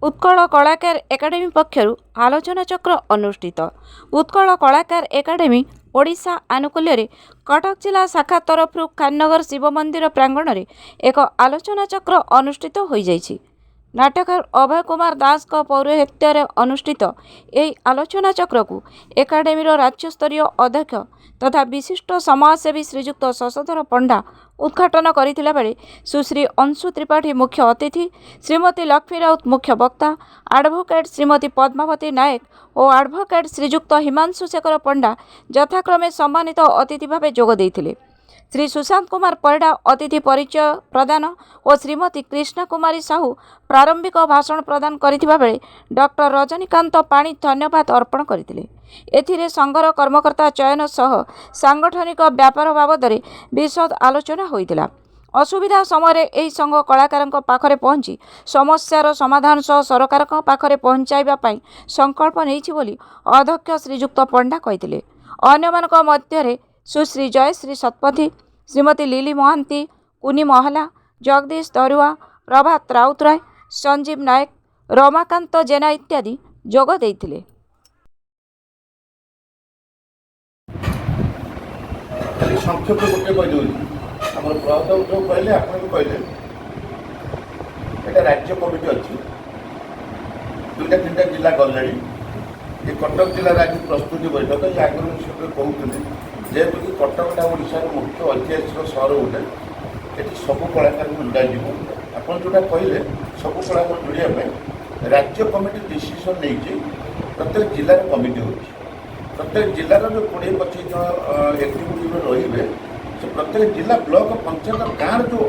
उत्कल कलाकार एकाडेमी पक्षर आलोचना चक्र अनुष्ठित। उत्कल कलाकार एकाडेमी ओडिशा आनुकूल्य कटक जिला शाखा तरफ खाननगर शिव मंदिर प्रांगण में एक आलोचना चक्र अनुष्ठित हो जाइछि। नाटककार अभय कुमार दास पौरोहित्य अनुष्ठित यह आलोचना चक्र को एकाडेमी राज्यस्तरीय अध्यक्ष तथा विशिष्ट समाजसेवी श्रीजुक्त शशधर पंडा उद्घाटन करथिला बेले सुश्री अंशु त्रिपाठी मुख्य अतिथि, श्रीमती लक्ष्मी राउत मुख्य वक्ता, एडवोकेट श्रीमती पद्मावती नायक और एडवोकेट श्रीजुक्त हिमांशु शेखर पंडा यथाक्रमे सम्मानित अतिथि भाव जोग देइथिले। श्री सुशांत कुमार परिडा अतिथि परिचय प्रदान और श्रीमती कृष्णा कुमारी साहू प्रारंभिक भाषण प्रदान करिथिबा बेले डॉक्टर रजनीकांत पाणी धन्यवाद अर्पण करथिले। एथिरे संघर कर्मकर्ता चयन सह सांगठनिक व्यापार बाबद विशद आलोचना होइतिला। असुविधा समय यह संघ कलाकार पाखरे पहुंची समस्यार समाधान सह सरकार पाखरे पहुंचाइबा पई संकल्प नेइछि बोली अध्यक्ष श्रीजुक्त पंडा कहिथिले। अन्यमानक मध्यरे सुश्री जयश्री शतपथी, श्रीमती लिली महांती, कुनी महला, जगदीश दरुआ, प्रभात राउतराय, संजीव नायक, रमाकांत जेना इत्यादि जोग देइथिले। संक्षेप गोटे कहीदे आम प्रहद जो कहले आप कहले ये राज्य कमिटी अच्छी दुईटा तीन जिला गले ये कटक जिलार आज प्रस्तुति बैठक ये आगे कहते जेहेतु कि कटकटा ओडार मुख्य ऐतिहासिक सहर गोटे ये सब कलाकार जोड़ आप जोटा कहले सब कलाकार जोड़ापी राज्य कमिटी डिसीजन नहीं प्रत्येक जिलार कमिटी हो प्रत्येक जिलार जो 20-25 जन एक्जिक्यूटिव रे से प्रत्येक जिला ब्लॉक पंचायत गाँव जो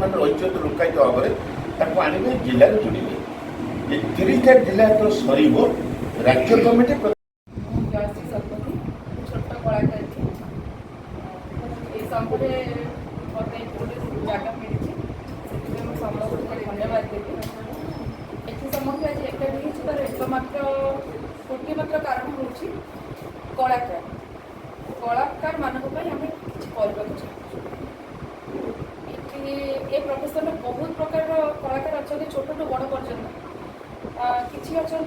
मैंने रही लोकायित भाव में आने जिले में जोड़े ये 30टा जिला जो सर राज्य कमिटी धन्यवाद देवी एथि समग्र आज एकाठी होबार एकमात्र कारण हूँ कलाकार कलाकार मानक आम कि ए प्रोफेशन में बहुत प्रकार कलाकार अच्छा छोट टू बड़ पर्यटन किसी अच्छा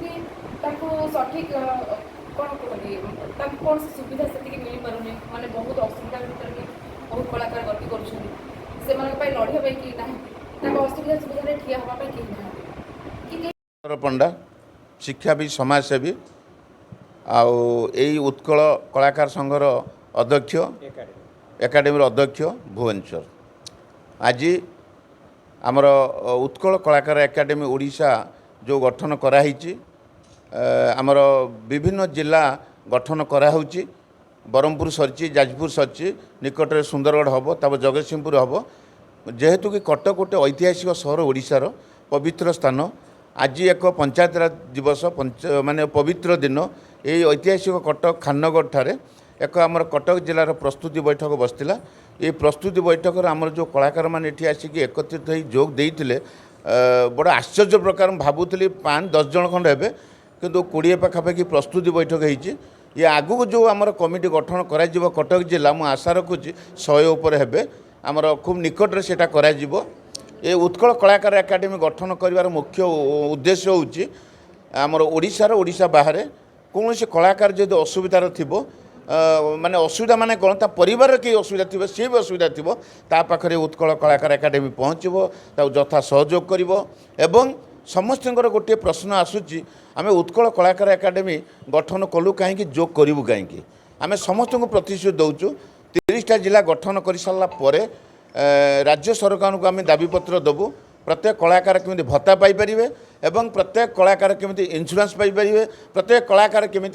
सठिक कौन कहते कौन सी सुविधा से मिल पारे माने बहुत असुविधा भर भी बहुत कलाकार गति कर लड़ाई कि ना असुविधा सुविधा ठिया हाँपाई कि पंडा शिक्षाविद समाजसेवी आई उत्कल कलाकार संघर अध्यक्ष एकाडेमी अध्यक्ष भुवनेश्वर आज आमर उत्कल कलाकार एकाडेमी ओडिशा जो गठन कराई आमर विभिन्न जिला गठन कराऊँच बरहमपुर सरी जाजपुर सरी निकट में सुंदरगढ़ हम तब जगतसिंहपुर हम जेहेतु कि कटक गोटे ऐतिहासिक सहर ओडिशार पवित्र स्थान आज एक पंचायत राज दिवस माने पवित्र दिन ये ऐतिहासिक कटक खाननगर ठारे एक आमर कटक जिलार प्रस्तुति बैठक बसला। ये प्रस्तुति बैठक आमर जो कलाकार मैंने ये आसिक एकत्रित हो जोग देते बड़ा आश्चर्य प्रकार भावुली 5-10 जन खंड हे किंतु 20 पाखापाखि प्रस्तुति बैठक होती ये आगू जो आमर कमिटी गठन कर कटक जिला मुझे आशा रखुची 100 उपर हे आमर खूब निकट में सेटा करा ये उत्कल कलाकार एकाडेमी गठन कर मुख्य उद्देश्य होची आमर ओडिशा बाहर कौन से कलाकार जो असुविधार थी माने असुविधा माने कौन ता परिवार कई असुविधा थी सी भी असुविधा थी पाखे उत्कल कलाकार एकाडेमी पहुँचब यथा सहयोग कर समस्त गोटे प्रश्न आसूची आम उत्कल कलाकार एकाडेमी गठन कलु कहीं जोग करूँ कहीं आम समस्त को प्रतिश्रुति दौचु 30टा जिला गठन कर सारा पर राज्य सरकार को आम दाबीपत्र देवु प्रत्येक कलाकार केमी भत्ता पाइपर एवं प्रत्येक कलाकार केमी इंश्योरेंस पाइपर प्रत्येक कलाकार केमी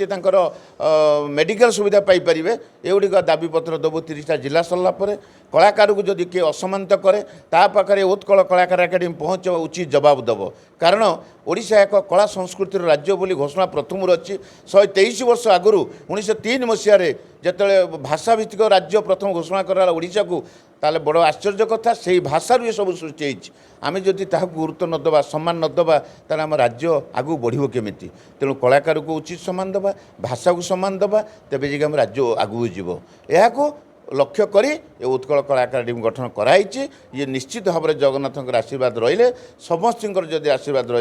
मेडिकल सुविधा पाइपर एगुड़िक दाबीपत्र देवु 30टा जिला सरला कलाकार को जदि किए असमानित करे पाखे उत्कल कलाकार एकाडेमी पहुँच उचित जवाब देव कारण ओडिशा एक कला संस्कृतिर राज्य बोली घोषणा प्रथम अच्छी 123 वर्ष आगु 1903 मसीह जिते भाषाभित्तिक राज्य प्रथम घोषणा करा ओडिशा को ताले बड़ आश्चर्य कथा से भाषा ये सब सृष्टि होती आम जदि गुरुत्व नदबा सम्मान नदबा ताले आम राज्य आगू बढ़ो केमी तेणु कलाकार को उचित सम्मान दबा भाषा को सम्मान दबा तेज आम राज्य आगू जीव या लक्ष्य करी ये उत्कल कला एकाडेमी गठन कराई। ये निश्चित भाव में जगन्नाथ आशीर्वाद रहिले समस्त जदि आशीर्वाद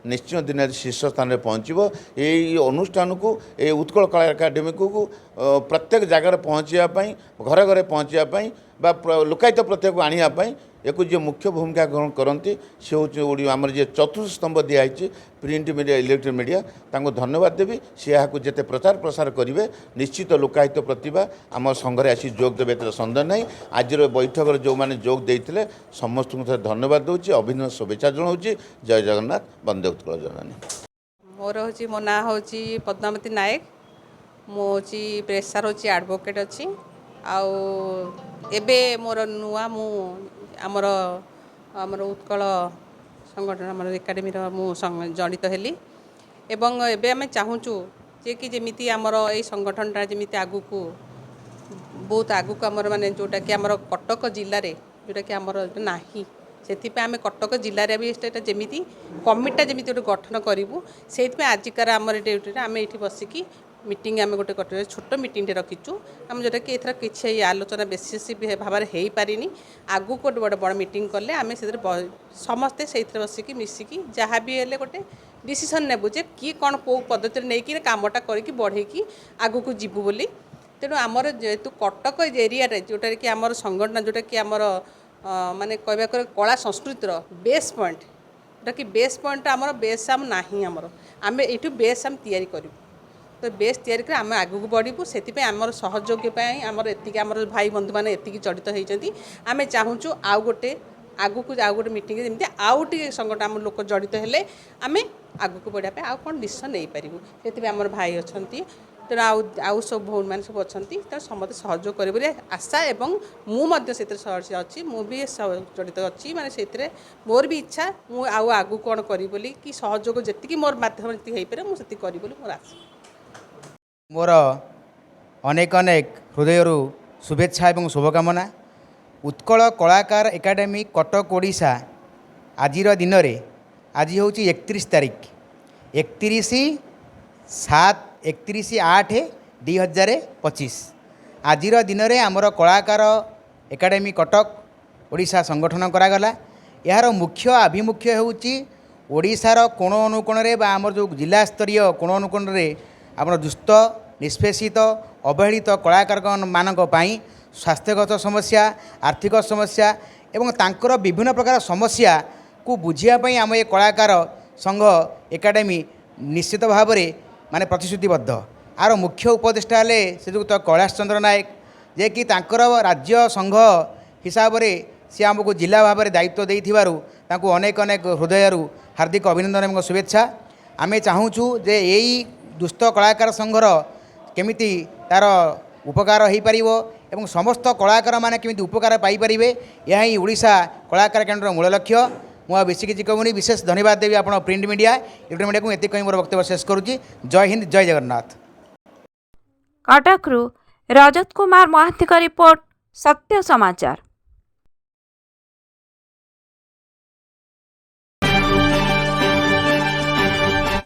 निश्चित दिन शीर्ष स्थान में पहुँचो। ये अनुष्ठान को ये उत्कल कला एकाडेमी को प्रत्येक जगार पहुँचापी घरे घरे पहुँचापी लोकायत प्रत्येक को आने एक जो मुख्य भूमिका ग्रहण करती से हूँ आम जो चतुर्थ स्तंभ दिखाई प्रिंट मीडिया इलेक्ट्रिक मीडिया धन्यवाद देवी। सी यहाँ जिते प्रचार प्रसार करेंगे निश्चित लोकायत प्रतिभा आम संघरे आसी जोग देवे एत सन्देह ना। आज बैठक जो मैंने जोग देते समस्त को धन्यवाद दूसरी अभिनव शुभेच्छा जनाऊँ। जय जगन्नाथ वंदे उत्कल जननी। मोर हूँ मो ना हूँ पद्मावती नायक मुझे प्रेसर हूँ एडवोकेट अच्छी आबे मोर नुआ मु आमर आमर उत्कल संगठन आम एकाडेमी जड़ित हेली एवं एबे आम चाहूँ जे कि जमीती आमर ये संगठनटा जमी आगु को बहुत आगु को आमर माने जोटा कि आमर कटक जिले में जोटा कि आमर ना से आम कटक जिले भी जमी कमिटा जमी गोटे गठन करूँ से आजिकार आमर ड्यूटी आम ये बसिकी मीटिंग आम गोटे कर छोट मीटिंग रखीचु आम जोटा कि एथर किसी आलोचना बेसीस भाव में हो पारिनी आगु को बड़ बड़ मीटिंग कले आम से समस्ते से बसिकी मिसिकी जहाँ भी हेले गोटे डिसीजन नेबु जे किए कौन कौ पद्धति नहीं कि कामटा करके बढ़ेकी आगु को जीवु बोली। तेणु आमर जेहेतु कटक एरिया जोटा कि आमर संगठन जोटा कि आमर माने कहवा कला संस्कृतिर बेस पॉइंट जोटा कि बेस पॉइंट आमर बेस आम ना आमर आम ये बेस आम तैयारी करूँ तो बेस तैयारी कर आम आगू बढ़ू से आमर सहयोग आमर एति आमर भाई बंधु मैंने एति जड़ित होती आम चाहूँ आउ गोटे आगू को आउ गोटे मीटिंग जमी आउ टे संगठन आम लोक जड़ित हेले आम आगू को बढ़ापे आउ कौन डिसीजन नहीं पारू से आमर भाई अच्छा तेणु आउ सब भौणी मैंने सब अच्छा तेणु समस्त सहयोग करे आशा एवं मुझे अच्छी मुझे जड़ित अच्छी माने से मोर भी इच्छा मु आगू कौन करी बोली कि सहयोग जी मोर माध्यम जी हो पारे मुझे करी बोली मोर आशा। मोर अनेक अनेक हृदय शुभेच्छा एवं शुभकामना। उत्कल कलाकार एकाडेमी कटक ओडिशा आज दिन में आज हूँ 31 तारीख 31/7/31/8/2025 आज दिन में आमर कलाकार एकाडेमी कटक ओडिशा संगठन करागला। यार मुख्य आभिमुख्य होउची ओडिशार कोण अनुकोण रे बा आमर जो जिला स्तरीय कोण अनुकोण रे आमर दुष्ट निष्पेषित अवहेलित कलाकार मानक पई स्वास्थ्यगत समस्या आर्थिक समस्या एवं तांकर विभिन्न प्रकार समस्या को बुझियापी आम ये कलाकार संघ एकाडेमी निश्चित भाव में माने प्रतिश्रुतिबद्ध। आर मुख्य उपदेष्टा हेले श्रीजुक्त कैलाश चंद्र नायक जे कि तांकर राज्य संघ हिसाब से सी आमको जिला भाव में दायित्व देइथिबारु तांको अनेक अनेक हृदय हार्दिक अभिनंदन एवं शुभेच्छा। आम चाहूँ जे यही दुष्ट कलाकार संघर केमिति तार उपकार हो पार एवं समस्त कलाकार माने केमिति उपकार पाई परिबे यह ही ओडिशा कलाकार केन्द्र मूल लक्ष्य। मुझे बेसी किसी कहूनी विशेष धन्यवाद देवी आप प्रिंट मीडिया इलेक्ट्रिक मीडिया को एति कहीं मोर वक्तव्य शेष करुच्ची। जय हिंद जय जगन्नाथ। कटकरू रजत कुमार महांती का रिपोर्ट सत्य समाचार।